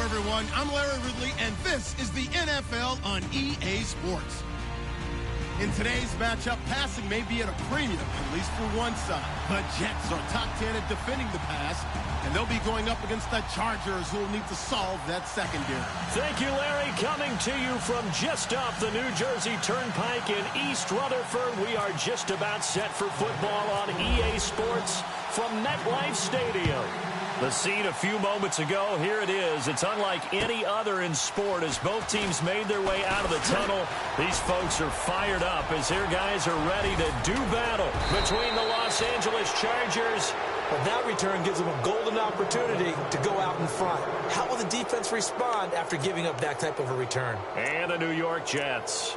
Everyone, I'm Larry Ridley, and this is the NFL on EA Sports. In today's matchup, passing may be at a premium, at least for one side. The Jets are top 10 at defending the pass, and they'll be going up against the Chargers, who will need to solve that secondary. Thank you, Larry. Coming to you from just off the New Jersey Turnpike in East Rutherford, we are just about set for football on EA Sports from MetLife Stadium. The scene a few moments ago, here it is. It's unlike any other in sport as both teams made their way out of the tunnel. These folks are fired up as their guys are ready to do battle between the Los Angeles Chargers. But that return gives them a golden opportunity to go out in front. How will the defense respond after giving up that type of a return? And the New York Jets.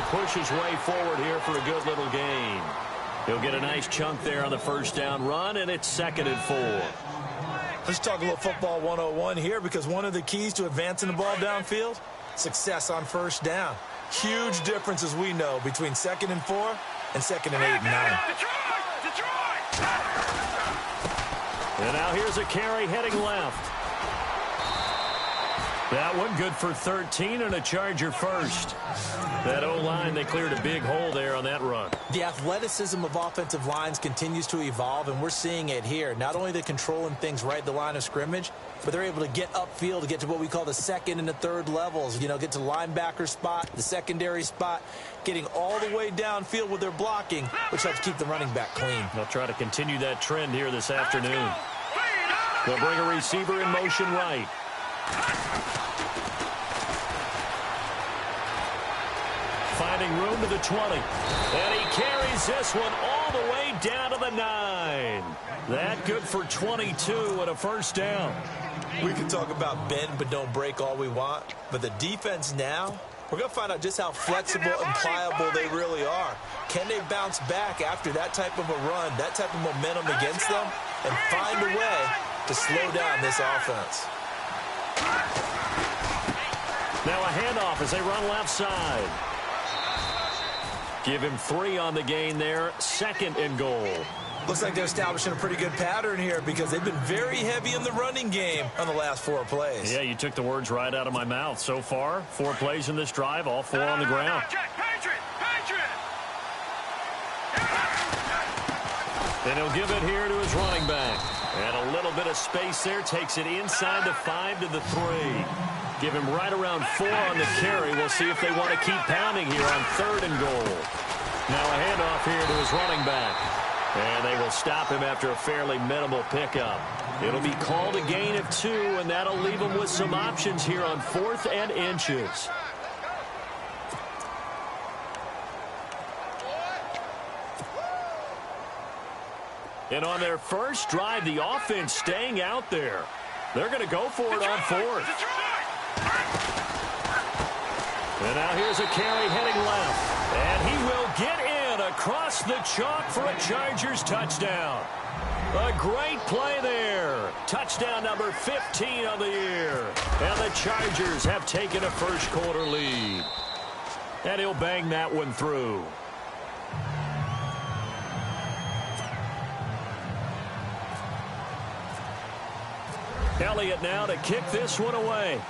Push his way forward here for a good little gain. He'll get a nice chunk there on the first down run, and it's 2nd and 4. Let's talk a little football 101 here, because one of the keys to advancing the ball downfield, success on first down. Huge difference, as we know, between 2nd and 4 and 2nd and 8 and 9. And now here's a carry heading left. That one good for 13 and a Charger first. That O-line, they cleared a big hole there on that run. The athleticism of offensive lines continues to evolve, and we're seeing it here. Not only they're controlling things right at the line of scrimmage, but they're able to get upfield to get to what we call the 2nd and the 3rd levels. You know, get to linebacker spot, the secondary spot, getting all the way downfield with their blocking, which helps keep the running back clean. They'll try to continue that trend here this afternoon. They'll bring a receiver in motion right. Finding room to the 20. And he carries this one all all the way down to the 9. That good for 22 and a first down. We can talk about bend but don't break all we want, but the defense now, we're going to find out just how flexible and pliable they really are. Can they bounce back after that type of a run, that type of momentum against them, and find a way to slow down this offense? Now a handoff as they run left side. Give him 3 on the gain there. 2nd and goal. Looks like they're establishing a pretty good pattern here because they've been very heavy in the running game on the last 4 plays. Yeah, you took the words right out of my mouth. So far, 4 plays in this drive, all 4 on the ground. And he'll give it here to his running back. And a little bit of space there. Takes it inside the 5 to the 3. Give him right around 4 on the carry. We'll see if they want to keep pounding here on 3rd and goal. Now a handoff here to his running back. And they will stop him after a fairly minimal pickup. It'll be called a gain of 2, and that'll leave him with some options here on 4th and inches. And on their first drive, the offense staying out there. They're going to go for it on 4th. And now here's a carry heading left. And he will get in across the chalk for a Chargers touchdown. A great play there. Touchdown number 15 on the year. And the Chargers have taken a first quarter lead. And he'll bang that one through. Elliott now to kick this one away.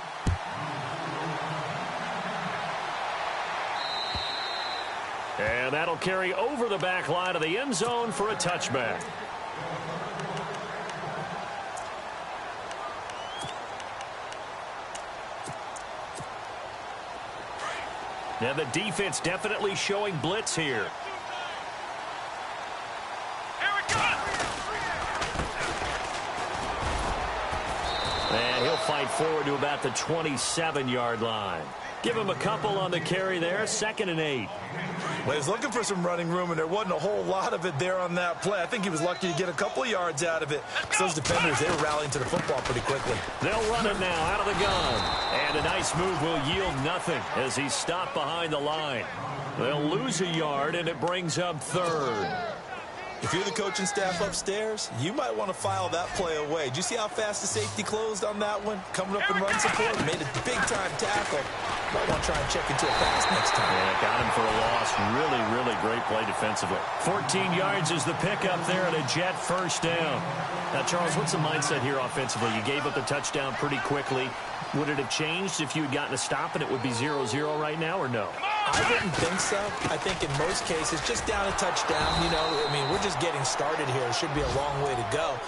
And that'll carry over the back line of the end zone for a touchback. Now the defense definitely showing blitz here. And he'll fight forward to about the 27-yard line. Give him a couple on the carry there. 2nd and 8. Well, he was looking for some running room, and there wasn't a whole lot of it there on that play. I think he was lucky to get a couple of yards out of it. Those defenders, they were rallying to the football pretty quickly. They'll run it now out of the gun. And a nice move will yield nothing as he's stopped behind the line. They'll lose a yard, and it brings up 3rd. If you're the coaching staff upstairs, you might want to file that play away. Did you see how fast the safety closed on that one? Coming up in run support, made a big-time tackle. Might want to try and check into a pass next time. Yeah, got him for a loss. Really, really great play defensively. 14 yards is the pickup there and a Jet first down. Now, Charles, what's the mindset here offensively? You gave up the touchdown pretty quickly. Would it have changed if you had gotten a stop and it would be 0-0 right now, or no? I wouldn't think so. I think in most cases, just down a touchdown, you know, I mean, we're just getting started here. It should be a long way to go.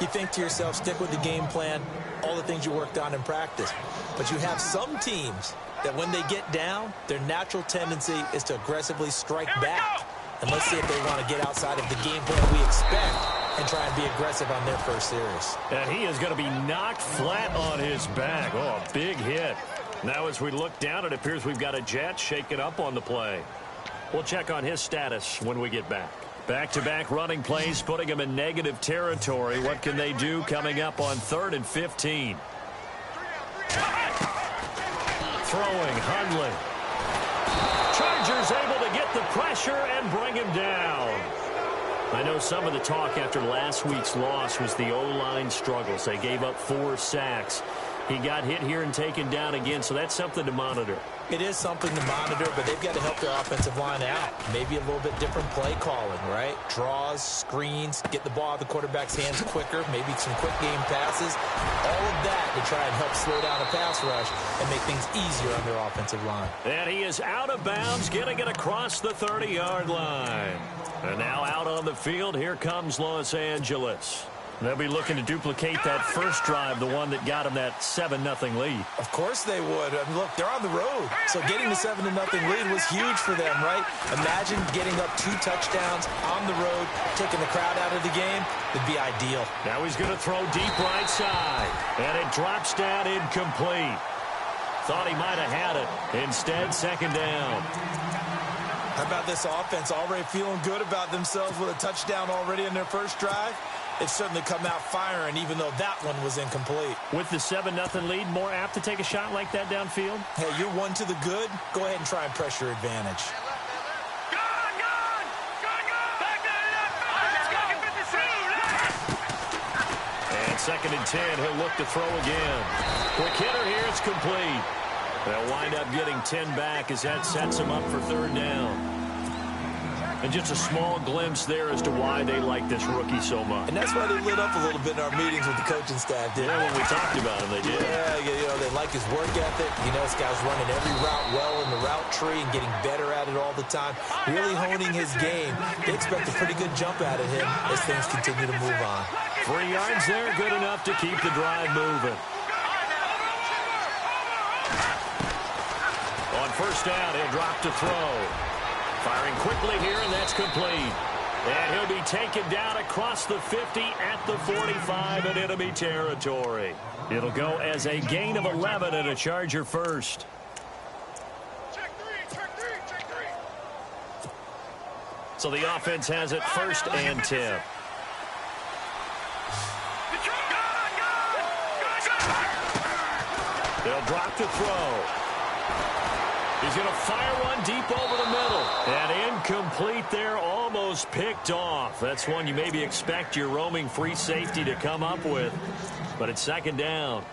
You think to yourself, stick with the game plan, all the things you worked on in practice. But you have some teams that when they get down, their natural tendency is to aggressively strike back. And let's see if they want to get outside of the game plan we expect and try and be aggressive on their first series. And he is going to be knocked flat on his back. Oh, a big hit. Now as we look down, it appears we've got a Jet shaking up on the play. We'll check on his status when we get back. Back-to-back running plays, putting him in negative territory. What can they do coming up on 3rd and 15? Throwing, Hundley. Chargers able to get the pressure and bring him down. I know some of the talk after last week's loss was the O-line struggles. They gave up 4 sacks. He got hit here and taken down again, so that's something to monitor. It is something to monitor, but they've got to help their offensive line out. Maybe a little bit different play calling, right? Draws, screens, get the ball out of the quarterback's hands quicker, maybe some quick game passes. All of that to try and help slow down a pass rush and make things easier on their offensive line. And he is out of bounds, getting it across the 30-yard line. And now out on the field, here comes Los Angeles. They'll be looking to duplicate that first drive, the one that got them that 7-0 lead. Of course they would. I mean, look, they're on the road. So getting the 7-0 lead was huge for them, right? Imagine getting up 2 touchdowns on the road, taking the crowd out of the game. It'd be ideal. Now he's going to throw deep right side. And it drops down incomplete. Thought he might have had it. Instead, 2nd down. How about this offense already feeling good about themselves with a touchdown already in their first drive? They've certainly come out firing, even though that one was incomplete. With the 7-0 lead, more apt to take a shot like that downfield? Hey, you're one to the good. Go ahead and try and press your advantage. And 2nd and 10, he'll look to throw again. Quick hitter here, it's complete. They'll wind up getting 10 back as that sets them up for 3rd down. And just a small glimpse there as to why they like this rookie so much. And that's why they lit up a little bit in our meetings with the coaching staff, didn't they? Yeah, when we talked about him, they did. Yeah, you know, they like his work ethic. You know, this guy's running every route well in the route tree and getting better at it all the time, really honing his game. They expect a pretty good jump out of him as things continue to move on. 3 yards there, good enough to keep the drive moving. On 1st down, he'll drop to throw. Firing quickly here, and that's complete. And he'll be taken down across the 50 at the 45 in enemy territory. It'll go as a gain of 11 and a Charger first. Check three. So the offense has it 1st and 10. They'll drop to throw. He's going to fire one deep over the middle. And incomplete there, almost picked off. That's one you maybe expect your roaming free safety to come up with. But it's 2nd down.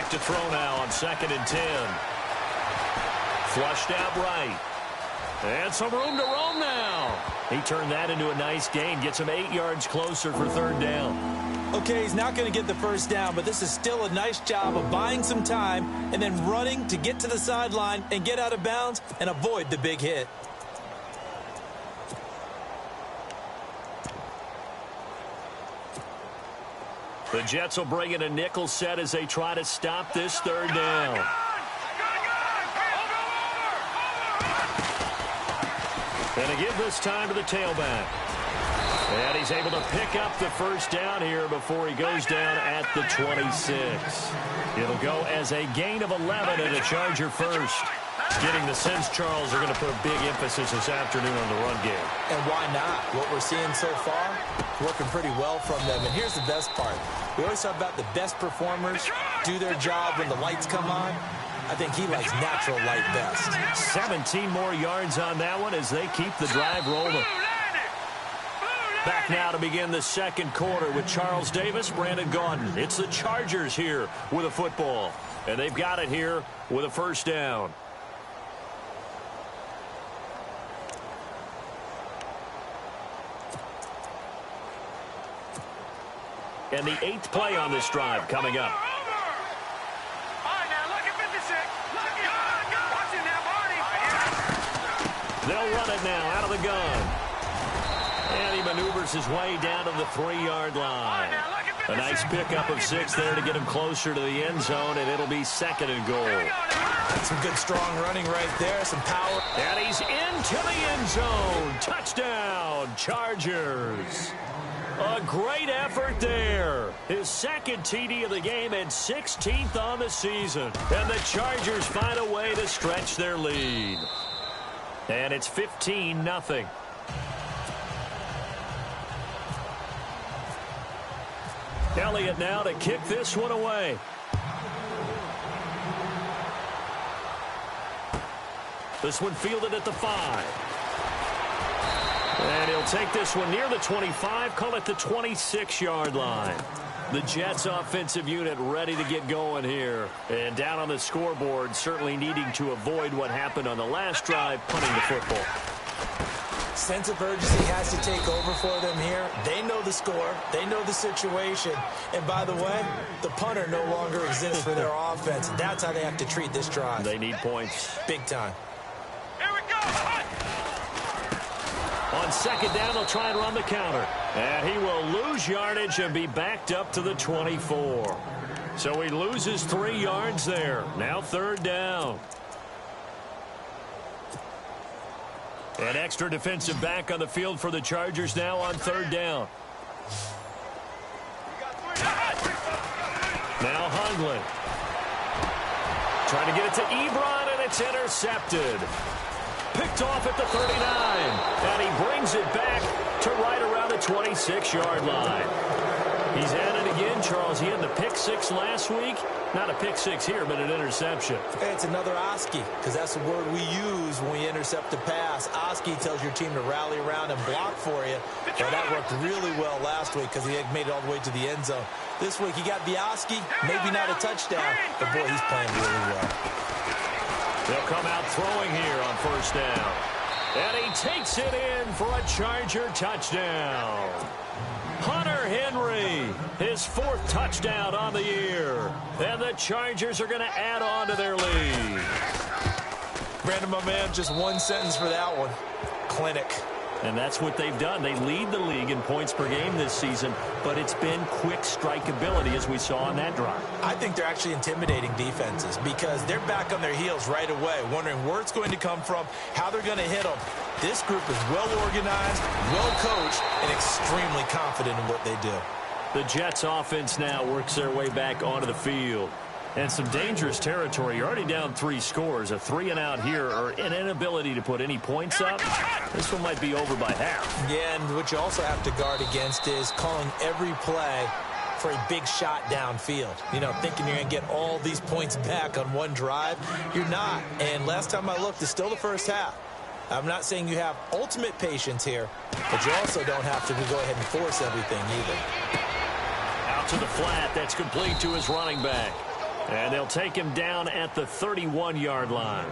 To throw now on 2nd and 10. Flushed out right. And some room to roam now. He turned that into a nice gain. Gets him 8 yards closer for 3rd down. Okay, he's not going to get the 1st down, but this is still a nice job of buying some time and then running to get to the sideline and get out of bounds and avoid the big hit. The Jets will bring in a nickel set as they try to stop this 3rd down. And to give this time to the tailback. And he's able to pick up the 1st down here before he goes down at the 26. It'll go as a gain of 11 and a Charger first. Getting the sense Charles are going to put a big emphasis this afternoon on the run game. And why not? What we're seeing so far, working pretty well from them. And here's the best part. We always talk about the best performers do their job when the lights come on. I think he likes natural light best. 17 more yards on that one as they keep the drive rolling. Back now to begin the 2nd quarter with Charles Davis, Brandon Gaudin. It's the Chargers here with a football. And they've got it here with a 1st down. And the 8th play on this drive coming up. They'll run it now out of the gun. And he maneuvers his way down to the 3-yard line. A nice pickup of 6 there to get him closer to the end zone, and it'll be 2nd and goal. Some good strong running right there, some power. And he's into the end zone. Touchdown, Chargers. A great effort there. His 2nd TD of the game and 16th on the season. And the Chargers find a way to stretch their lead. And it's 15-0. Elliott now to kick this one away. This one fielded at the 5. And he'll take this one near the 25, call it the 26-yard line. The Jets offensive unit ready to get going here. And down on the scoreboard, certainly needing to avoid what happened on the last drive, punting the football. Sense of urgency has to take over for them here. They know the score. They know the situation. And by the way, the punter no longer exists for their offense. That's how they have to treat this drive. They need points. Big time. Here we go. On 2nd down, they'll try and run the counter. And he will lose yardage and be backed up to the 24. So he loses 3 yards there. Now 3rd down. An extra defensive back on the field for the Chargers now on 3rd down. Now Hundley. Trying to get it to Ebron, and it's intercepted. Picked off at the 39. And he brings it back to right around the 26-yard line. He's at it again, Charles. He had the pick 6 last week. Not a pick 6 here, but an interception. Hey, it's another Oski, because that's the word we use when we intercept a pass. Oski tells your team to rally around and block for you. Well, that worked really well last week because he had made it all the way to the end zone. This week he got the Oski, maybe not a touchdown, but boy, he's playing really well. They'll come out throwing here on 1st down. And he takes it in for a Charger touchdown. Hunter Henry, his 4th touchdown on the year. And the Chargers are going to add on to their lead. Brandon, my man, just one sentence for that one. Clinic. And that's what they've done. They lead the league in points per game this season, but it's been quick strikeability as we saw on that drive. I think they're actually intimidating defenses because they're back on their heels right away, wondering where it's going to come from, how they're going to hit them. This group is well organized, well coached, and extremely confident in what they do. The Jets offense now works their way back onto the field. And some dangerous territory. You're already down 3 scores. A 3-and-out here, or an inability to put any points up. This one might be over by half. Yeah, and what you also have to guard against is calling every play for a big shot downfield. You know, thinking you're going to get all these points back on one drive. You're not. And last time I looked, it's still the first half. I'm not saying you have ultimate patience here, but you also don't have to go ahead and force everything either. Out to the flat. That's complete to his running back. And they'll take him down at the 31-yard line.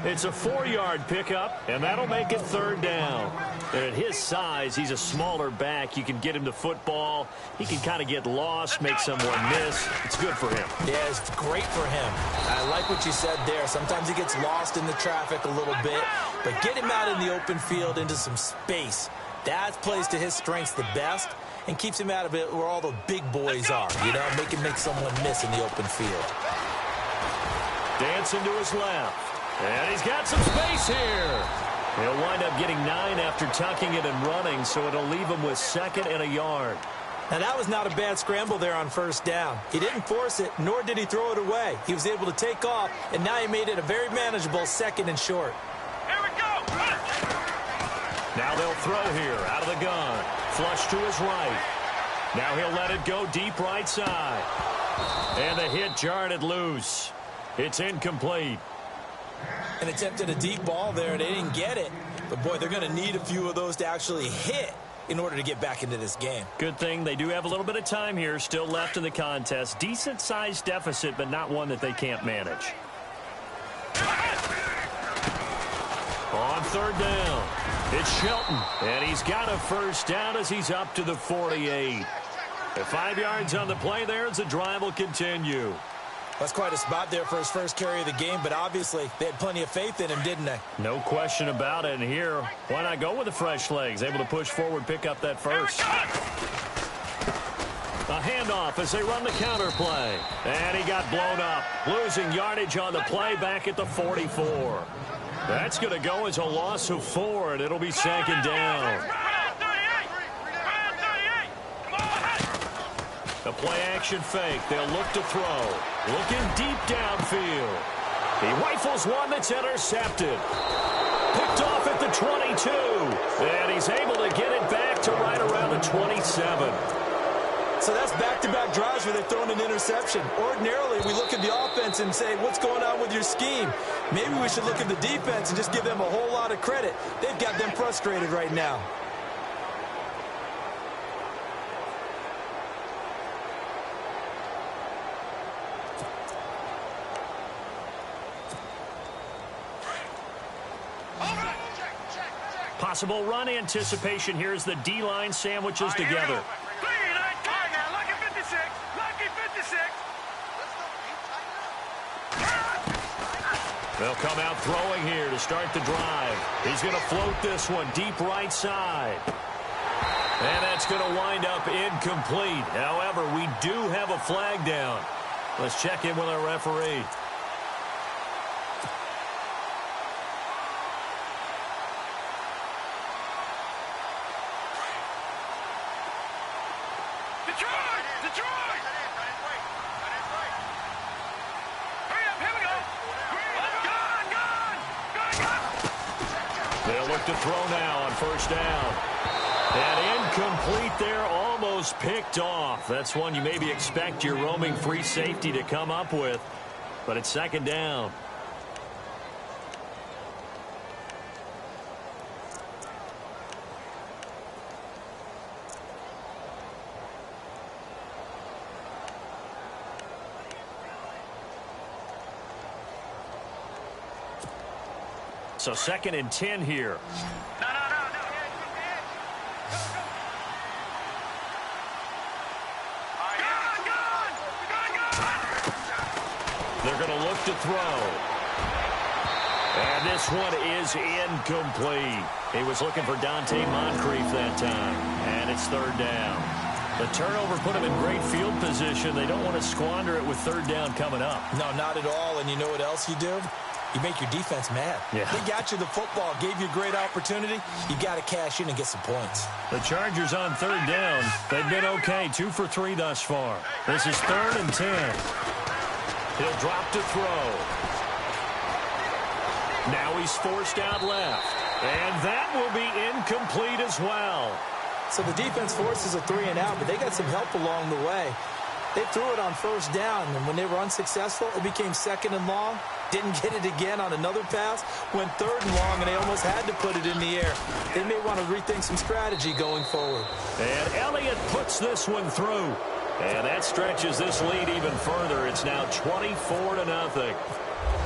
It's a 4-yard pickup, and that'll make it 3rd down. And at his size, he's a smaller back. You can get him the football. He can kind of get lost, make someone miss. It's good for him. Yeah, it's great for him. I like what you said there. Sometimes he gets lost in the traffic a little bit, but get him out in the open field into some space. That plays to his strengths the best and keeps him out of it where all the big boys are, you know, make someone miss in the open field. Dancing to his left. And he's got some space here. He'll wind up getting 9 after tucking it and running, so it'll leave him with 2nd and a yard. Now, that was not a bad scramble there on 1st down. He didn't force it, nor did he throw it away. He was able to take off, and now he made it a very manageable 2nd and short. Here we go. Now they'll throw here out of the gun. Flush to his right. Now he'll let it go deep right side. And the hit jarred it loose. It's incomplete. And attempted a deep ball there. They didn't get it. But, boy, they're going to need a few of those to actually hit in order to get back into this game. Good thing they do have a little bit of time here still left in the contest. Decent-sized deficit, but not one that they can't manage. On 3rd down, it's Shelton. And he's got a 1st down as he's up to the 48. 5 yards on the play there as the drive will continue. That's quite a spot there for his first carry of the game, but obviously they had plenty of faith in him, didn't they? No question about it. And here, why not go with the fresh legs? Able to push forward, pick up that 1st. A handoff as they run the counter play. And he got blown up, losing yardage on the play back at the 44. That's going to go as a loss of 4, and it'll be 2nd down. The play-action fake. They'll look to throw. Looking deep downfield. He rifles one that's intercepted. Picked off at the 22. And he's able to get it back to right around the 27. So that's back-to-back drives where they've thrown an interception. Ordinarily, we look at the offense and say, what's going on with your scheme? Maybe we should look at the defense and just give them a whole lot of credit. They've got them frustrated right now. Possible run anticipation here as the D-line sandwiches together. Lucky 56. Lucky 56. They'll come out throwing here to start the drive. He's going to float this one deep right side. And that's going to wind up incomplete. However, we do have a flag down. Let's check in with our referee. Detroit! Hurry up, here we go! Gone! They'll look to throw now on first down. And incomplete there, almost picked off. That's one you maybe expect your roaming free safety to come up with, but it's second down. So 2nd and 10 here. No. They're going to look to throw. And this one is incomplete. He was looking for Dante Moncrief that time. And it's third down. The turnover put him in great field position. They don't want to squander it with third down coming up. No, not at all. And you know what else you do? You make your defense mad. Yeah. They got you the football, gave you a great opportunity. You got to cash in and get some points. The Chargers on third down. They've been okay, 2 for 3 thus far. This is 3rd and 10. He'll drop to throw. Now he's forced out left. And that will be incomplete as well. So the defense forces a 3 and out, but they got some help along the way. They threw it on first down, and when they were unsuccessful, it became 2nd and long. Didn't get it again on another pass. Went 3rd and long, and they almost had to put it in the air. They may want to rethink some strategy going forward. And Elliott puts this one through. And that stretches this lead even further. It's now 24-0.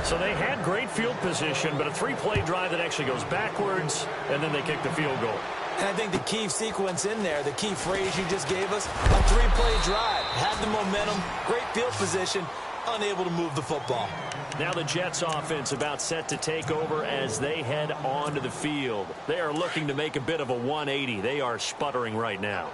So they had great field position, but a 3-play drive that actually goes backwards, and then they kick the field goal. And I think the key sequence in there, the key phrase you just gave us, a 3-play drive. Had the momentum, great field position, unable to move the football. Now the Jets offense about set to take over as they head onto the field. They are looking to make a bit of a 180. They are sputtering right now.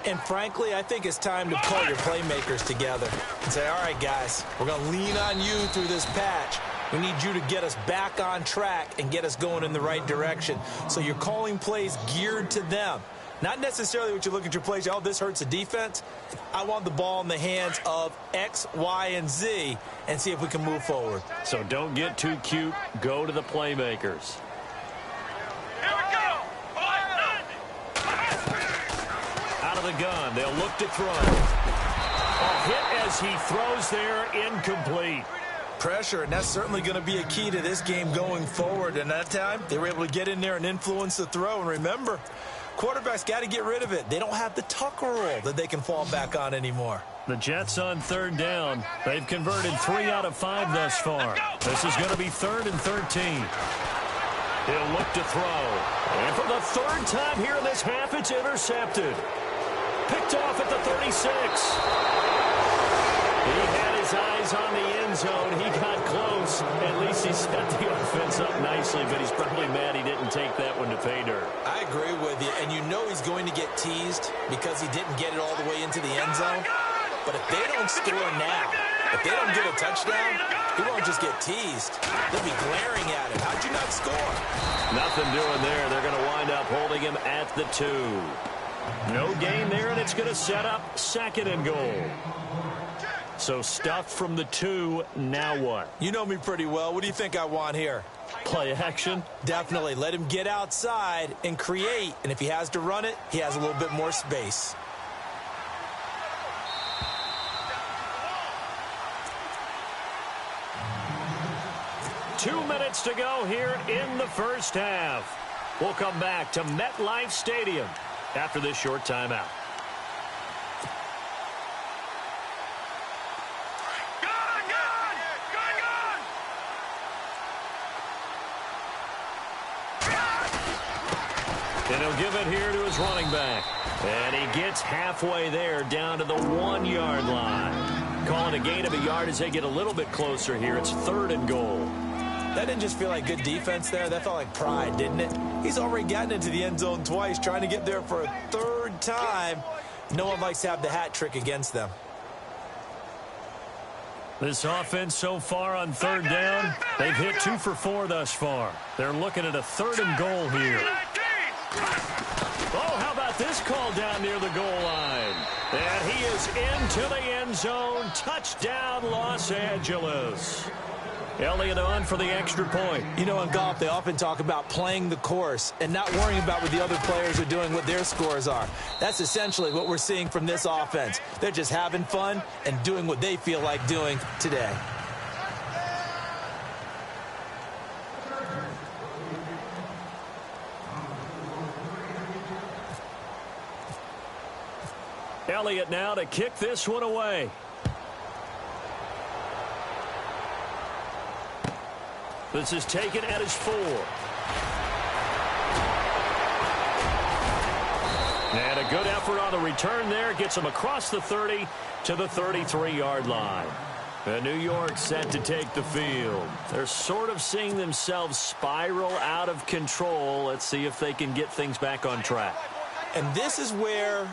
And frankly, I think it's time to pull your playmakers together and say, all right, guys, we're going to lean on you through this patch. We need you to get us back on track and get us going in the right direction. So you're calling plays geared to them. Not necessarily what you look at your plays, oh, this hurts the defense. I want the ball in the hands of X, Y, and Z and see if we can move forward. So don't get too cute. Go to the playmakers. Here we go! Out of the gun, they'll look to throw. A hit as he throws there, incomplete. Pressure, and that's certainly going to be a key to this game going forward. And that time, they were able to get in there and influence the throw. And remember, quarterbacks got to get rid of it. They don't have the Tucker rule that they can fall back on anymore. The Jets on third down. They've converted 3 out of 5 thus far. This is going to be 3rd and 13. He'll look to throw. And for the 3rd time here in this half, it's intercepted. Picked off at the 36. He had his eyes on the end zone. He got close. At least he set the offense up nicely, but he's probably mad he didn't take that one to pay dirt. I agree with you, and you know he's going to get teased because he didn't get it all the way into the end zone. But if they don't score now, if they don't get a touchdown, he won't just get teased. They'll be glaring at him. How'd you not score? Nothing doing there. They're going to wind up holding him at the 2. No gain there, and it's going to set up 2nd and goal. So stuffed from the 2, now what? You know me pretty well. What do you think I want here? Play action? Definitely. Let him get outside and create. And if he has to run it, he has a little bit more space. Two minutes to go here in the first half. We'll come back to MetLife Stadium after this short timeout. And he'll give it here to his running back. And he gets halfway there down to the 1-yard line. Calling a gain of a yard as they get a little bit closer here. It's 3rd and goal. That didn't just feel like good defense there. That felt like pride, didn't it? He's already gotten into the end zone twice, trying to get there for a 3rd time. No one likes to have the hat trick against them. This offense so far on third down, they've hit 2 for 4 thus far. They're looking at a 3rd and goal here. Oh, how about this call down near the goal line? And he is into the end zone. Touchdown, Los Angeles. Elliott on for the extra point. You know, in golf, they often talk about playing the course and not worrying about what the other players are doing, what their scores are. That's essentially what we're seeing from this offense. They're just having fun and doing what they feel like doing today. Elliott now to kick this one away. This is taken at his 4. And a good effort on the return there. Gets him across the 30 to the 33-yard line. And New York set to take the field. They're sort of seeing themselves spiral out of control. Let's see if they can get things back on track. And this is where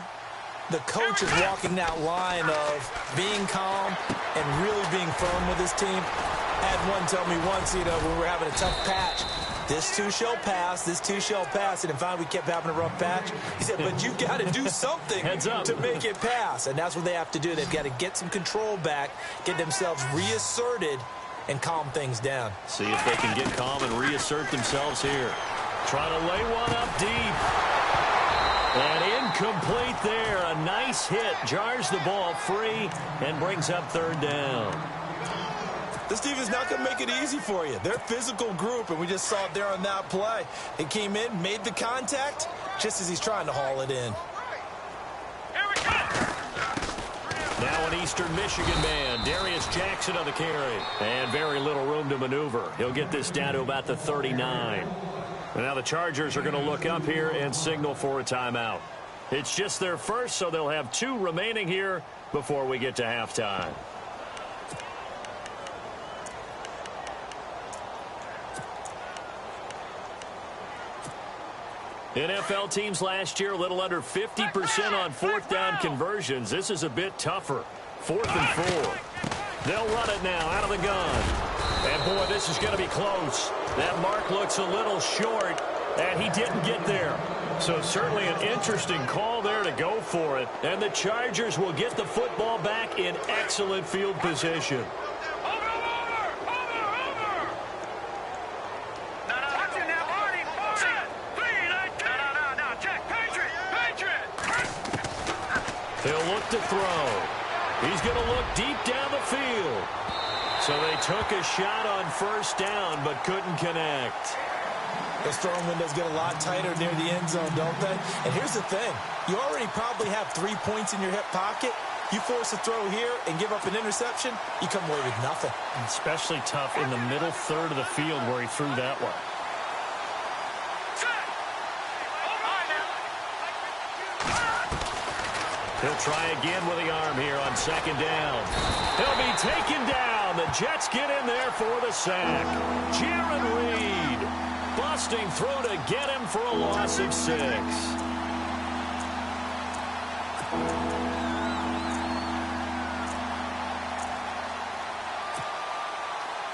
the coach is walking that line of being calm and really being firm with his team. Had one tell me once, you know, when we were having a tough patch, this too shall pass, this too shall pass. And then finally we kept having a rough patch. He said, but you've got to do something to make it pass. And that's what they have to do. They've got to get some control back, get themselves reasserted, and calm things down. See if they can get calm and reassert themselves here. Trying to lay one up deep. And incomplete there. A nice hit. Jars the ball free and brings up 3rd down. This defense is not going to make it easy for you. They're a physical group, and we just saw it there on that play. It came in, made the contact, just as he's trying to haul it in. Here we go. Now an Eastern Michigan man, Darius Jackson on the carry. And very little room to maneuver. He'll get this down to about the 39. And now the Chargers are going to look up here and signal for a timeout. It's just their first, so they'll have 2 remaining here before we get to halftime. NFL teams last year a little under 50% on 4th down conversions. This is a bit tougher. 4th and 4. They'll run it now out of the gun. And boy, this is going to be close. That mark looks a little short, and he didn't get there. So certainly an interesting call there to go for it. And the Chargers will get the football back in excellent field position. He'll look to throw. He's going to look deep down the field. So they took a shot on 1st down, but couldn't connect. Those throwing windows get a lot tighter near the end zone, don't they? And here's the thing. You already probably have 3 points in your hip pocket. You force a throw here and give up an interception, you come away with nothing. Especially tough in the middle 3rd of the field where he threw that one. He'll try again with the arm here on 2nd down. He'll be taken down. The Jets get in there for the sack. Jaron Reed busting through to get him for a loss of 6.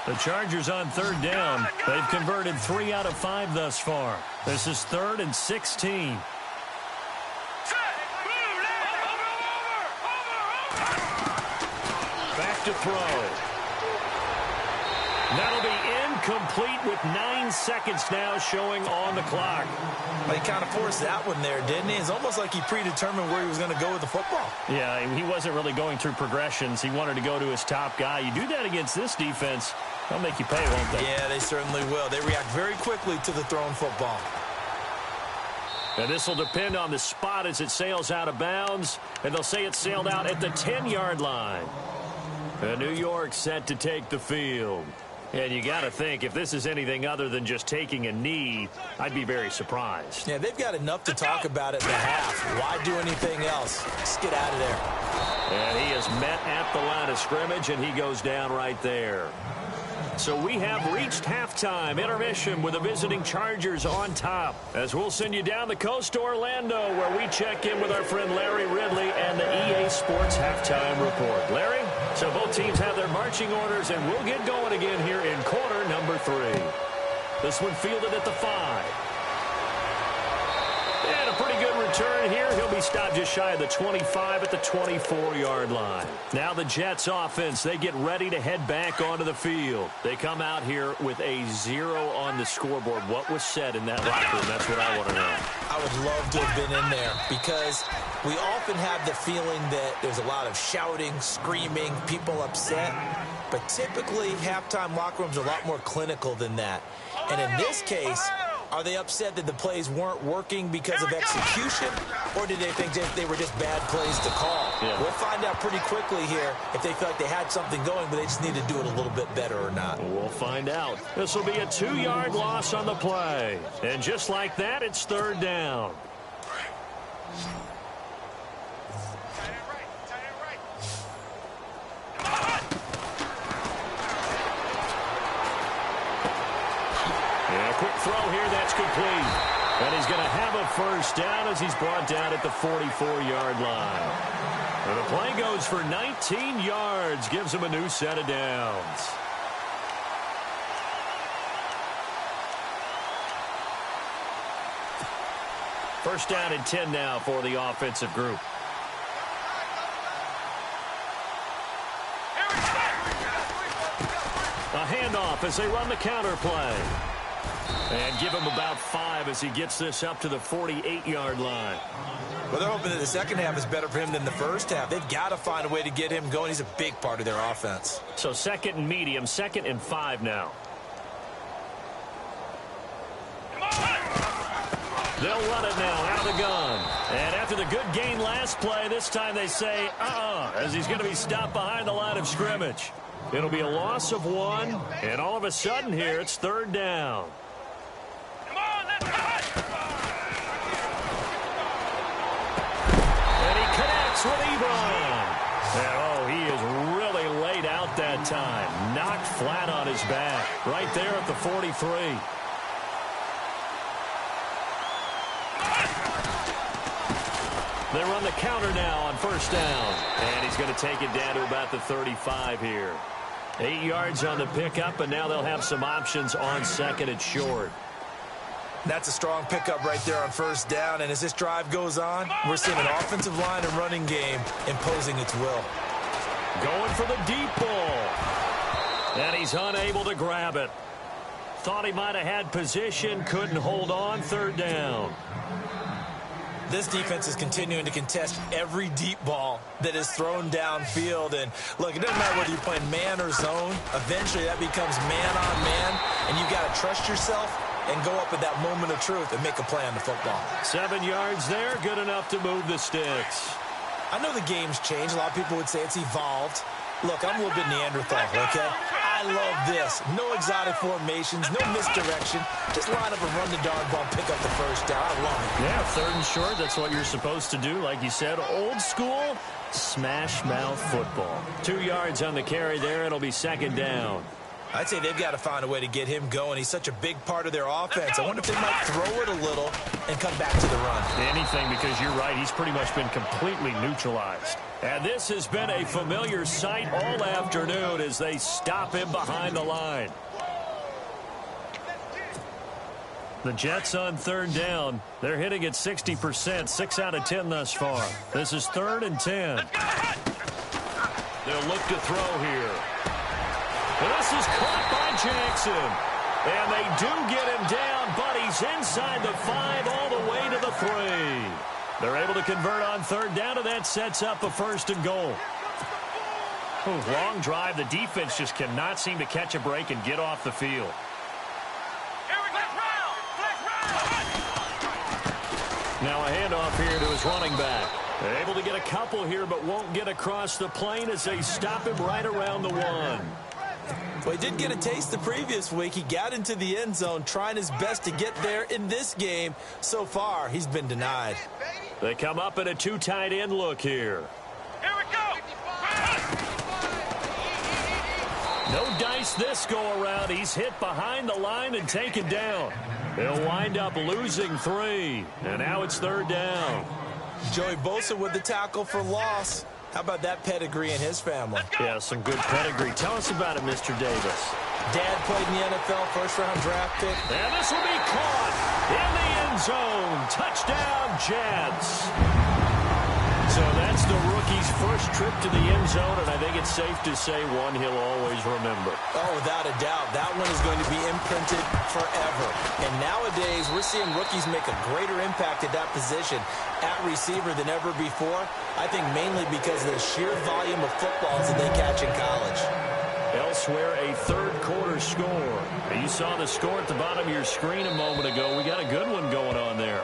The Chargers on 3rd down. They've converted 3 out of 5 thus far. This is 3rd and 16. Back to throw. That'll be incomplete with 9 seconds now showing on the clock. Well, he kind of forced that one there, didn't he? It's almost like he predetermined where he was going to go with the football. Yeah, he wasn't really going through progressions. He wanted to go to his top guy. You do that against this defense, they'll make you pay, won't they? Yeah, they certainly will. They react very quickly to the thrown football. And this will depend on the spot as it sails out of bounds. And they'll say it sailed out at the 10-yard line. And New York set to take the field. And you got to think, if this is anything other than just taking a knee, I'd be very surprised. Yeah, they've got enough to talk about it in the half. Why do anything else? Just get out of there. And he is met at the line of scrimmage, and he goes down right there. So we have reached halftime intermission with the visiting Chargers on top. As we'll send you down the coast to Orlando, where we check in with our friend Larry Ridley and the EA Sports Halftime Report. Larry? So both teams have their marching orders, and we'll get going again here in quarter number 3. This one fielded at the 5. And a pretty good return here. He'll be stopped just shy of the 25 at the 24-yard line. Now the Jets offense, they get ready to head back onto the field. They come out here with a 0 on the scoreboard. What was said in that locker room? That's what I want to know. I would love to have been in there because we often have the feeling that there's a lot of shouting, screaming, people upset. But typically, halftime locker rooms are a lot more clinical than that. And in this case, are they upset that the plays weren't working because of execution, or did they think that they were just bad plays to call? Yeah. We'll find out pretty quickly here if they feel like they had something going, but they just need to do it a little bit better or not. We'll find out. This will be a 2-yard loss on the play. And just like that, it's 3rd down. Quick throw here, that's complete. And he's going to have a 1st down as he's brought down at the 44-yard line. And the play goes for 19 yards, gives him a new set of downs. First down and 10 now for the offensive group. A handoff as they run the counter play. And give him about 5 as he gets this up to the 48-yard line. Well, they're hoping that the second half is better for him than the first half. They've got to find a way to get him going. He's a big part of their offense. So 2nd and medium, 2nd and 5 now. They'll run it now out of the gun. And after the good gain last play, this time they say, as he's going to be stopped behind the line of scrimmage. It'll be a loss of 1, and all of a sudden here, it's 3rd down. And he connects with Ebron. And, he is really laid out that time. Knocked flat on his back. Right there at the 43. They run the counter now on 1st down. And he's going to take it down to about the 35 here. 8 yards on the pickup, and now they'll have some options on 2nd and short. That's a strong pickup right there on 1st down. And as this drive goes on, we're seeing an offensive line and running game imposing its will. Going for the deep ball. And he's unable to grab it. Thought he might have had position, couldn't hold on, 3rd down. This defense is continuing to contest every deep ball that is thrown downfield. And, look, it doesn't matter whether you're playing man or zone. Eventually, that becomes man-on-man, and you've got to trust yourself and go up at that moment of truth and make a play on the football. 7 yards there, good enough to move the sticks. I know the game's changed. A lot of people would say it's evolved. Look, I'm a little bit Neanderthal, okay? I love this. No exotic formations, no misdirection. Just line up and run the darn ball, pick up the 1st down. I love it. Yeah, 3rd and short, that's what you're supposed to do. Like you said, old school, smash mouth football. 2 yards on the carry there, it'll be 2nd down. I'd say they've got to find a way to get him going. He's such a big part of their offense. I wonder if they might throw it a little and come back to the run. Anything, because you're right. He's pretty much been completely neutralized. And this has been a familiar sight all afternoon as they stop him behind the line. The Jets on 3rd down. They're hitting at 60%, 6 out of 10 thus far. This is 3rd and 10. They'll look to throw here. This is caught by Jackson. And they do get him down, but he's inside the 5 all the way to the 3. They're able to convert on 3rd down, and that sets up a 1st and goal. Long drive. The defense just cannot seem to catch a break and get off the field. Now a handoff here to his running back. They're able to get a couple here, but won't get across the plane as they stop him right around the 1. Well, he did get a taste the previous week. He got into the end zone, trying his best to get there in this game. So far, he's been denied. They come up in a 2 tight end look here. Here we go. No dice this go around. He's hit behind the line and taken down. They'll wind up losing 3. And now it's 3rd down. Joey Bosa with the tackle for loss. How about that pedigree in his family? Yeah, some good pedigree. Tell us about it, Mr. Davis. Dad played in the NFL, first-round draft pick. And this will be caught in the end zone. Touchdown, Jets. So that's the rookie's first trip to the end zone, and I think it's safe to say one he'll always remember. Oh, without a doubt. That one is going to be imprinted forever. And nowadays, we're seeing rookies make a greater impact at that position at receiver than ever before. I think mainly because of the sheer volume of footballs that they catch in college. Elsewhere, a third-quarter score. You saw the score at the bottom of your screen a moment ago. We got a good one going on there.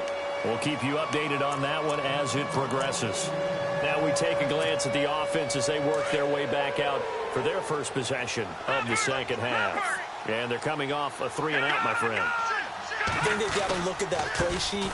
We'll keep you updated on that one as it progresses. Now we take a glance at the offense as they work their way back out for their first possession of the second half. And they're coming off a 3-and-out, my friend. I think they've got to look at that play sheet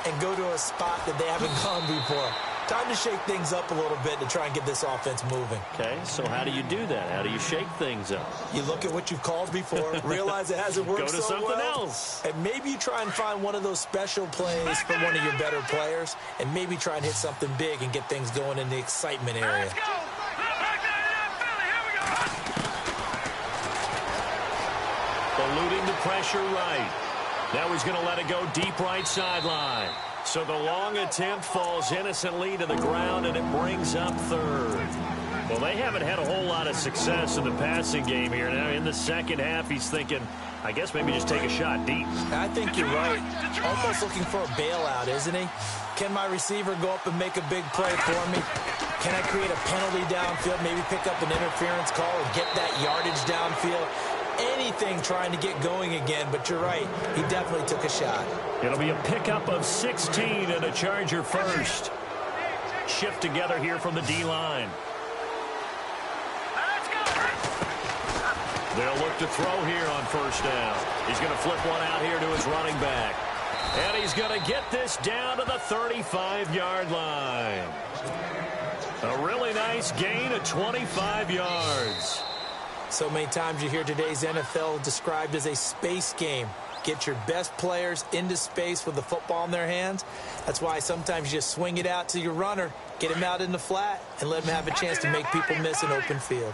and go to a spot that they haven't gone before. Time to shake things up a little bit to try and get this offense moving. Okay, so how do you do that? How do you shake things up? You look at what you've called before, realize it hasn't worked so well. Go to something else. And maybe you try and find one of those special plays from one of your better players, and maybe try and hit something big and get things going in the excitement area. Eluding the pressure right. Now he's going to let it go deep right sideline. So the long attempt falls innocently to the ground, and it brings up third. Well, they haven't had a whole lot of success in the passing game here. Now in the second half, he's thinking, I guess maybe just take a shot deep. I think you're right. Almost looking for a bailout, isn't he? Can my receiver go up and make a big play for me? Can I create a penalty downfield, maybe pick up an interference call and get that yardage downfield? Anything trying to get going again, but you're right. He definitely took a shot. It'll be a pickup of 16 and a Charger first. Shift together here from the D-line. They'll look to throw here on first down. He's going to flip one out here to his running back. And he's going to get this down to the 35-yard line. A really nice gain of 25 yards. So many times you hear today's NFL described as a space game. Get your best players into space with the football in their hands. That's why sometimes you just swing it out to your runner, get him out in the flat, and let him have a chance to make people miss an open field.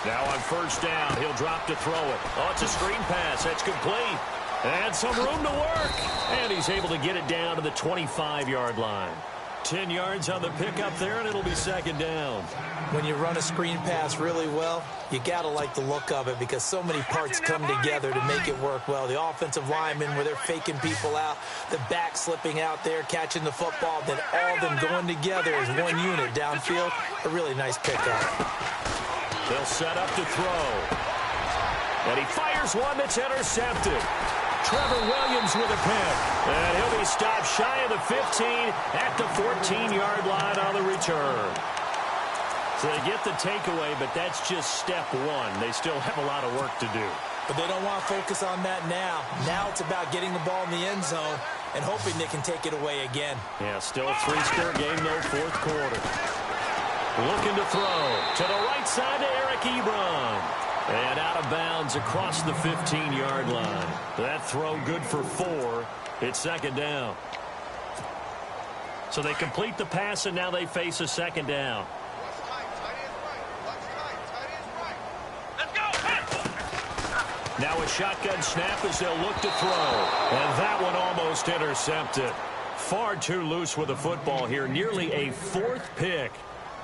Now on first down, he'll drop to throw it. Oh, it's a screen pass. That's complete. And some room to work. And he's able to get it down to the 25-yard line. 10 yards on the pickup there, and it'll be second down. When you run a screen pass really well, you got to like the look of it because so many parts come together to make it work well. The offensive linemen, where they're faking people out, the back slipping out there, catching the football, then all of them going together as one unit downfield. A really nice pickup. They'll set up to throw. And he fires one that's intercepted. Trevor Williams with a pick. And he'll be stopped shy of the 15 at the 14-yard line on the return. So they get the takeaway, but that's just step one. They still have a lot of work to do. But they don't want to focus on that now. Now it's about getting the ball in the end zone and hoping they can take it away again. Yeah, still a three-score game, though, fourth quarter. Looking to throw to the right side to Eric Ebron. And out of bounds across the 15-yard line. That throw good for 4. It's second down. So they complete the pass, and now they face a second down. Now a shotgun snap as they'll look to throw. And that one almost intercepted. Far too loose with the football here. Nearly a fourth pick.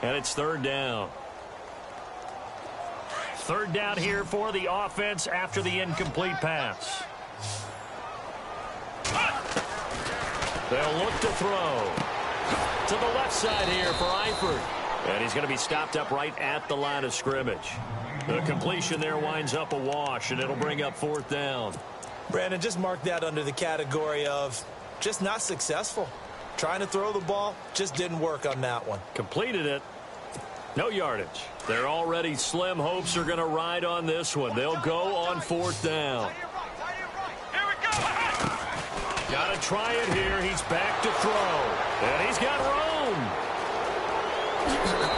And it's third down. Third down here for the offense after the incomplete pass. They'll look to throw to the left side here for Eifert. And he's going to be stopped up right at the line of scrimmage. The completion there winds up a wash, and it'll bring up fourth down. Brandon, just mark that under the category of just not successful. Trying to throw the ball, just didn't work on that one. Completed it. No yardage. Their already slim hopes are going to ride on this one. They'll go on fourth down. Got to try it here. He's back to throw. And he's got room.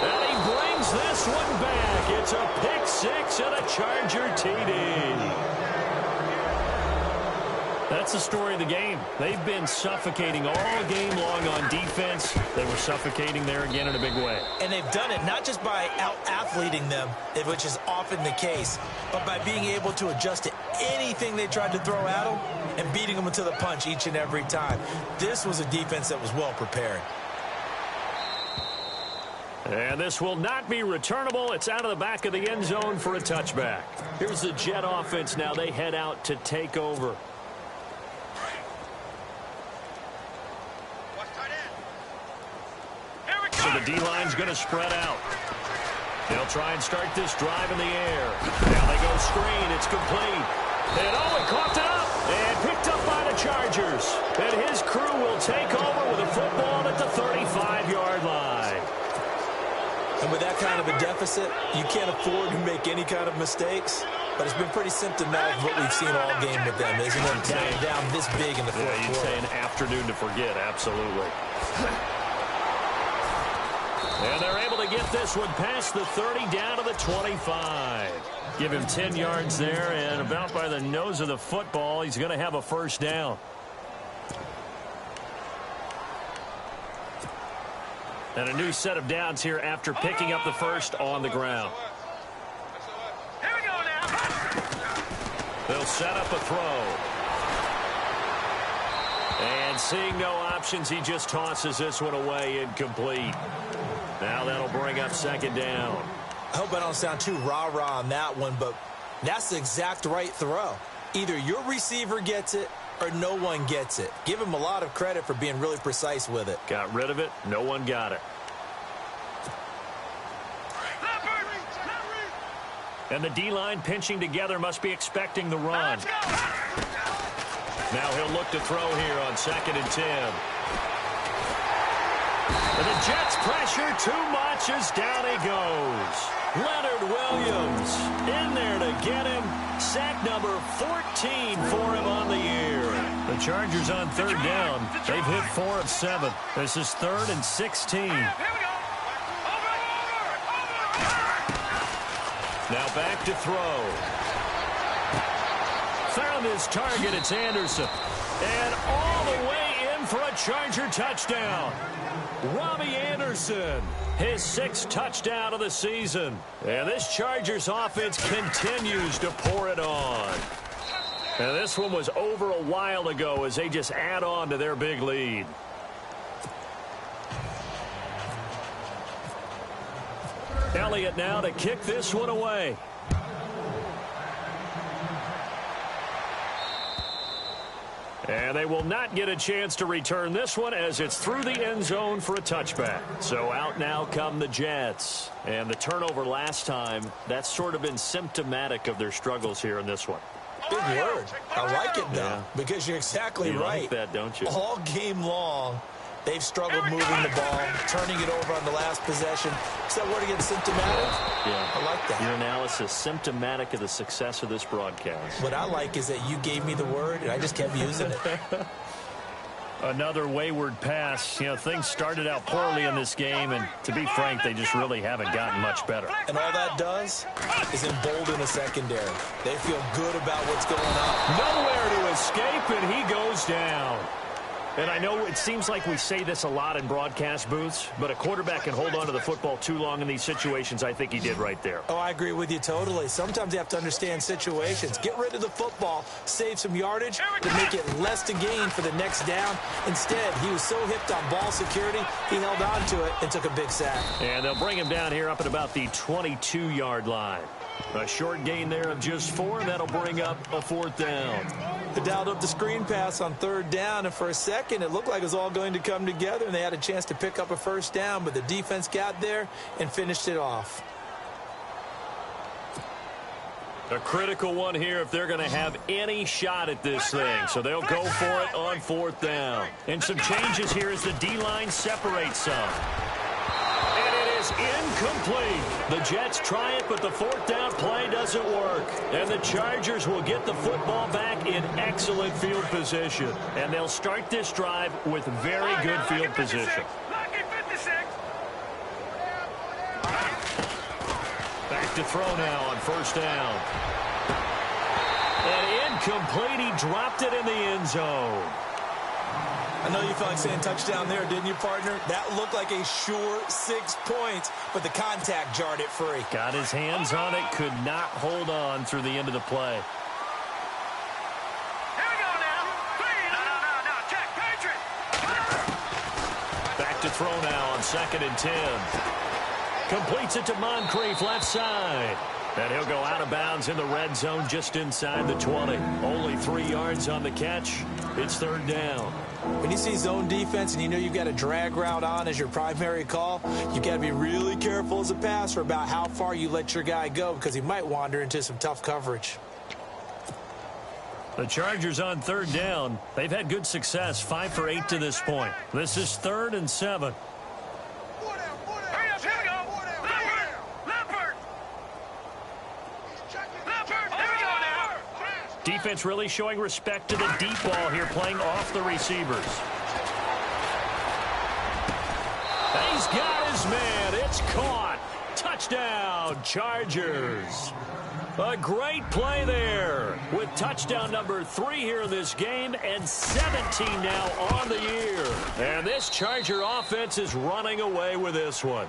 And he brings this one back. It's a pick six and a Charger TD. That's the story of the game. They've been suffocating all game long on defense. They were suffocating there again in a big way. And they've done it not just by out-athleting them, which is often the case, but by being able to adjust to anything they tried to throw at them and beating them to the punch each and every time. This was a defense that was well prepared. And this will not be returnable. It's out of the back of the end zone for a touchback. Here's the Jet offense now. They head out to take over. So the D-line's going to spread out. They'll try and start this drive in the air. Now they go screen. It's complete. And he coughed it up and picked up by the Chargers. And his crew will take over with a football at the 35-yard line. And with that kind of a deficit, you can't afford to make any kind of mistakes. But it's been pretty symptomatic of what we've seen all game with them, isn't it? Down this big in the fourth quarter. You'd say an afternoon to forget, absolutely. And they're able to get this one past the 30 down to the 25. Give him 10 yards there, and about by the nose of the football, he's going to have a first down. And a new set of downs here after picking up the first on the ground. Here we go now. They'll set up a throw. And seeing no options, he just tosses this one away incomplete. Now that'll bring up second down. I hope I don't sound too rah-rah on that one, but that's the exact right throw. Either your receiver gets it or no one gets it. Give him a lot of credit for being really precise with it. Got rid of it. No one got it. And the D-line pinching together must be expecting the run. Now he'll look to throw here on 2nd and 10. And the Jets pressure too much as down he goes. Leonard Williams in there to get him. Sack number 14 for him on the year. The Chargers on third down. They've hit 4 of 7. This is 3rd and 16. Now back to throw. Found his target. It's Anderson. And all the way in for a Charger touchdown. Robbie Anderson, his 6th touchdown of the season. And this Chargers offense continues to pour it on. And this one was over a while ago as they just add on to their big lead. Elliott now to kick this one away. And they will not get a chance to return this one as it's through the end zone for a touchback. So out now come the Jets. And the turnover last time, that's sort of been symptomatic of their struggles here in this one. Big word. I like it, though, because you're exactly right. You like that, don't you? All game long, they've struggled moving the ball, turning it over on the last possession. Is that word again, symptomatic? Yeah. I like that. Your analysis, symptomatic of the success of this broadcast. What I like is that you gave me the word, and I just kept using it. Another wayward pass. You know, things started out poorly in this game, and to be frank, they just really haven't gotten much better. And all that does is embolden the secondary. They feel good about what's going on. Nowhere to escape, and he goes down. And I know it seems like we say this a lot in broadcast booths, but a quarterback can hold on to the football too long in these situations. I think he did right there. Oh, I agree with you totally. Sometimes you have to understand situations. Get rid of the football, save some yardage to make it less to gain for the next down. Instead, he was so hipped on ball security, he held on to it and took a big sack. And they'll bring him down here up at about the 22-yard line. A short gain there of just 4, and that'll bring up a 4th down. They dialed up the screen pass on 3rd down, and for a second, it looked like it was all going to come together, and they had a chance to pick up a first down, but the defense got there and finished it off. A critical one here if they're going to have any shot at this thing. So they'll go for it on 4th down. And some changes here as the D-line separates some. Incomplete. The Jets try it, but the 4th down play doesn't work. And the Chargers will get the football back in excellent field position. And they'll start this drive with very good field position. Back to throw now on 1st down. And incomplete. He dropped it in the end zone. I know you felt like saying touchdown there, didn't you, partner? That looked like a sure 6 points, but the contact jarred it free. Got his hands on it, could not hold on through the end of the play. Here we go now. No. Check, Patriot. Back to throw now on 2nd and 10. Completes it to Moncrief, left side. And he'll go out of bounds in the red zone just inside the 20. Only 3 yards on the catch. It's 3rd down. When you see zone defense and you know you've got a drag route on as your primary call, you've got to be really careful as a passer about how far you let your guy go because he might wander into some tough coverage. The Chargers on 3rd down. They've had good success, 5 for 8 to this point. This is 3rd and 7. Defense really showing respect to the deep ball here, playing off the receivers. He's got his man. It's caught. Touchdown, Chargers. A great play there with touchdown number 3 here in this game and 17 now on the year. And this Charger offense is running away with this one.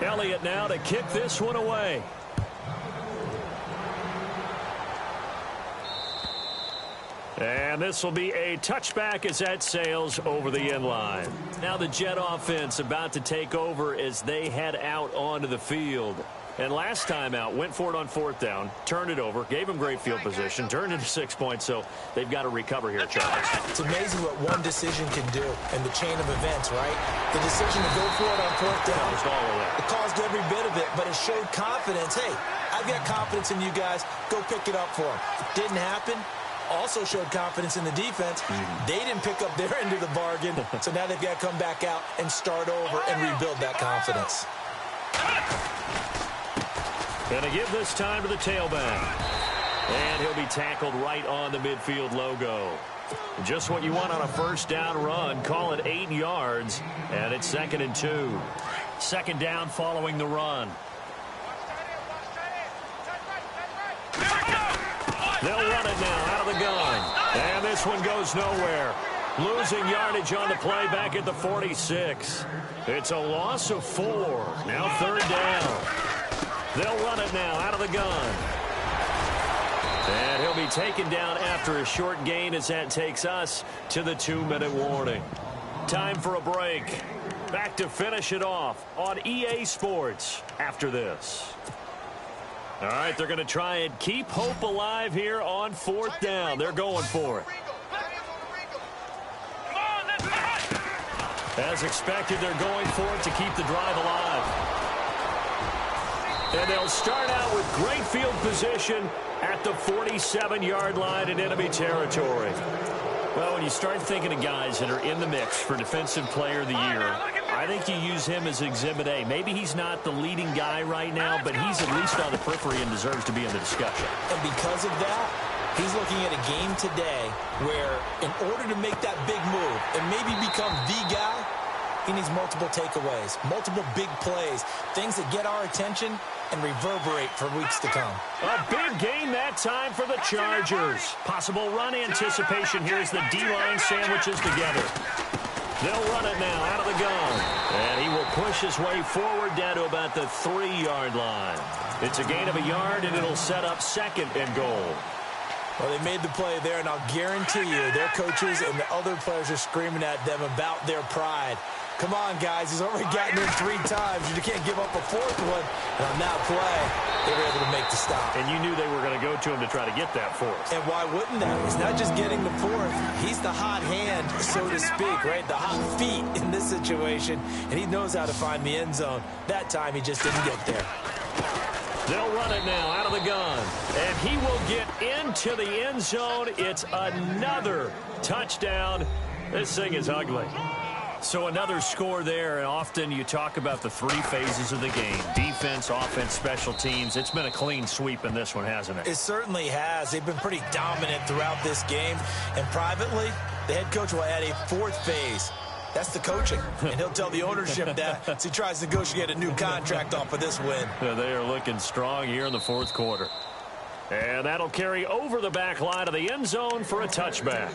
Elliott now to kick this one away. And this will be a touchback as that sails over the end line. Now the Jet offense about to take over as they head out onto the field. And last time out, went for it on 4th down, turned it over, gave them great field position, turned into 6 points, so they've got to recover here, Charles. It's amazing what one decision can do in the chain of events, right? The decision to go for it on 4th down. It caused every bit of it, but it showed confidence. Hey, I've got confidence in you guys. Go pick it up for them. Didn't happen. Also showed confidence in the defense. They didn't pick up their end of the bargain, so now they've got to come back out and start over and rebuild that confidence. Going to give this time to the tailback. And he'll be tackled right on the midfield logo. Just what you want on a 1st down run. Call it 8 yards. And it's 2nd and 2. 2nd down following the run. They'll run it now out of the gun. And this one goes nowhere. Losing yardage on the play back at the 46. It's a loss of 4. Now 3rd down. They'll run it now out of the gun. And he'll be taken down after a short gain as that takes us to the 2-minute warning. Time for a break. Back to finish it off on EA Sports after this. All right, they're going to try and keep hope alive here on 4th down. They're going for it. As expected, they're going for it to keep the drive alive. And they'll start out with great field position at the 47-yard line in enemy territory. Well, when you start thinking of guys that are in the mix for Defensive Player of the Year, I think you use him as Exhibit A. Maybe he's not the leading guy right now, but he's at least on the periphery and deserves to be in the discussion. And because of that, he's looking at a game today where in order to make that big move and maybe become the guy, he needs multiple takeaways, multiple big plays, things that get our attention and reverberate for weeks to come. A big game that time for the Chargers. Possible run anticipation here as the D-line sandwiches together. They'll run it now out of the gun. And he will push his way forward down to about the 3-yard line. It's a gain of a yard, and it'll set up 2nd and goal. Well, they made the play there, and I'll guarantee you their coaches and the other players are screaming at them about their pride. Come on, guys. He's already gotten in 3 times. You can't give up a 4th one. And on that play, they were able to make the stop. And you knew they were going to go to him to try to get that 4th. And why wouldn't they? He's not just getting the 4th. He's the hot hand, so to speak, right? The hot feet in this situation. And he knows how to find the end zone. That time, he just didn't get there. They'll run it now out of the gun. And he will get into the end zone. It's another touchdown. This thing is ugly. So another score there, and often you talk about the 3 phases of the game. Defense, offense, special teams. It's been a clean sweep in this one, hasn't it? It certainly has. They've been pretty dominant throughout this game. And privately, the head coach will add a 4th phase. That's the coaching. And he'll tell the ownership that as he tries to negotiate a new contract off of this win. They are looking strong here in the fourth quarter. And that'll carry over the back line of the end zone for a touchback.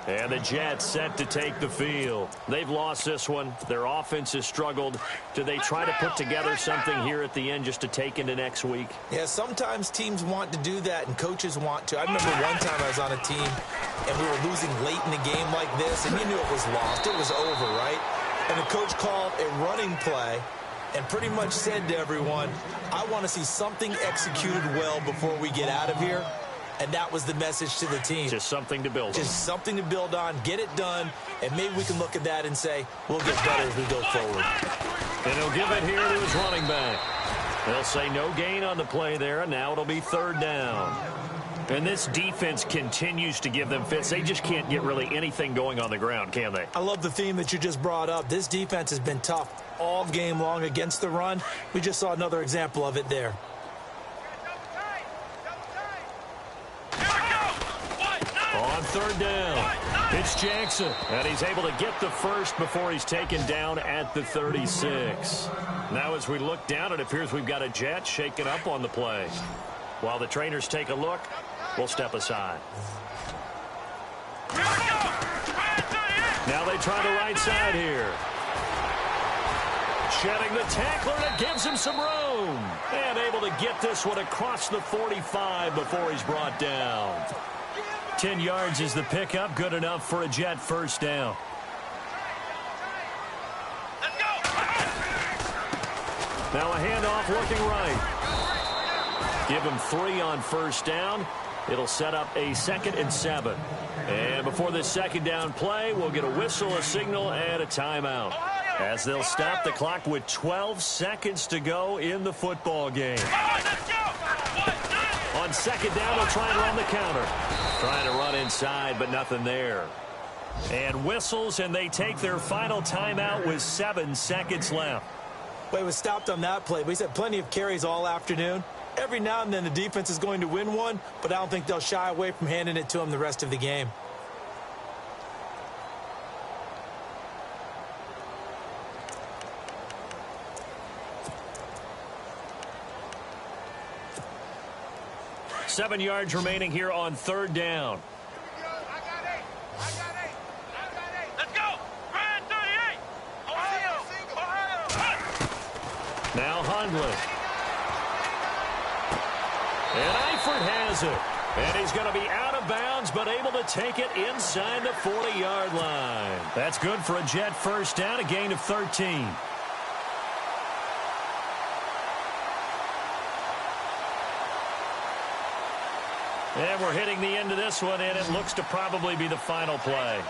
And the Jets set to take the field. They've lost this one. Their offense has struggled. Do they try to put together something here at the end just to take into next week? Yeah, sometimes teams want to do that and coaches want to. I remember one time I was on a team and we were losing late in the game like this, and you knew it was lost. It was over, right? And the coach called a running play and pretty much said to everyone, I want to see something executed well before we get out of here. And that was the message to the team. Just something to build on. Just something to build on, get it done, and maybe we can look at that and say, we'll get better as we go forward. And he'll give it here to his running back. They'll say no gain on the play there, and now it'll be third down. And this defense continues to give them fits. They just can't get really anything going on the ground, can they? I love the theme that you just brought up. This defense has been tough all game long against the run. We just saw another example of it there. On third down, it's Jackson, and he's able to get the first before he's taken down at the 36. Now as we look down, it appears we've got a Jet shaken up on the play. While the trainers take a look, we'll step aside. Now they try the right side here. Shedding the tackler, and it gives him some room. And able to get this one across the 45 before he's brought down. 10 yards is the pickup, good enough for a Jet first down. Let's go. Now a handoff looking right. Give him 3 on first down. It'll set up a 2nd and 7. And before this second down play, we'll get a whistle, a signal, and a timeout. As they'll stop the clock with 12 seconds to go in the football game. On second down, they'll try and run the counter. Trying to run inside, but nothing there. And whistles, and they take their final timeout with 7 seconds left. Well, it was stopped on that play, but he's had plenty of carries all afternoon. Every now and then the defense is going to win one, but I don't think they'll shy away from handing it to him the rest of the game. Seven yards remaining here on third down. Let's go. Ryan 38. Now Hundley. And Eifert has it. And he's going to be out of bounds, but able to take it inside the 40-yard line. That's good for a Jet first down, a gain of 13. And we're hitting the end of this one, and it looks to probably be the final play.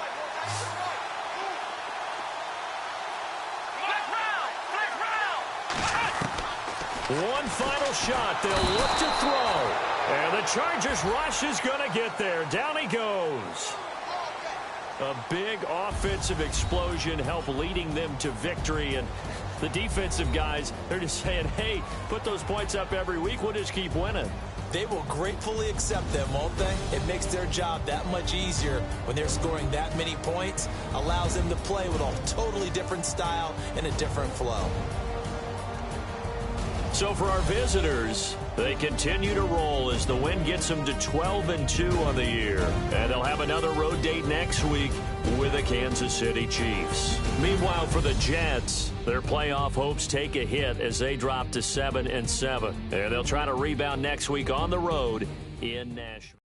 One final shot. They'll look to throw. And the Chargers rush is going to get there. Down he goes. A big offensive explosion helped leading them to victory. And the defensive guys, they're just saying, hey, put those points up every week. We'll just keep winning. They will gratefully accept them, won't they? It makes their job that much easier when they're scoring that many points. Allows them to play with a totally different style and a different flow. So for our visitors, they continue to roll as the win gets them to 12-2 on the year. And they'll have another road date next week with the Kansas City Chiefs. Meanwhile, for the Jets, their playoff hopes take a hit as they drop to 7-7. And they'll try to rebound next week on the road in Nashville.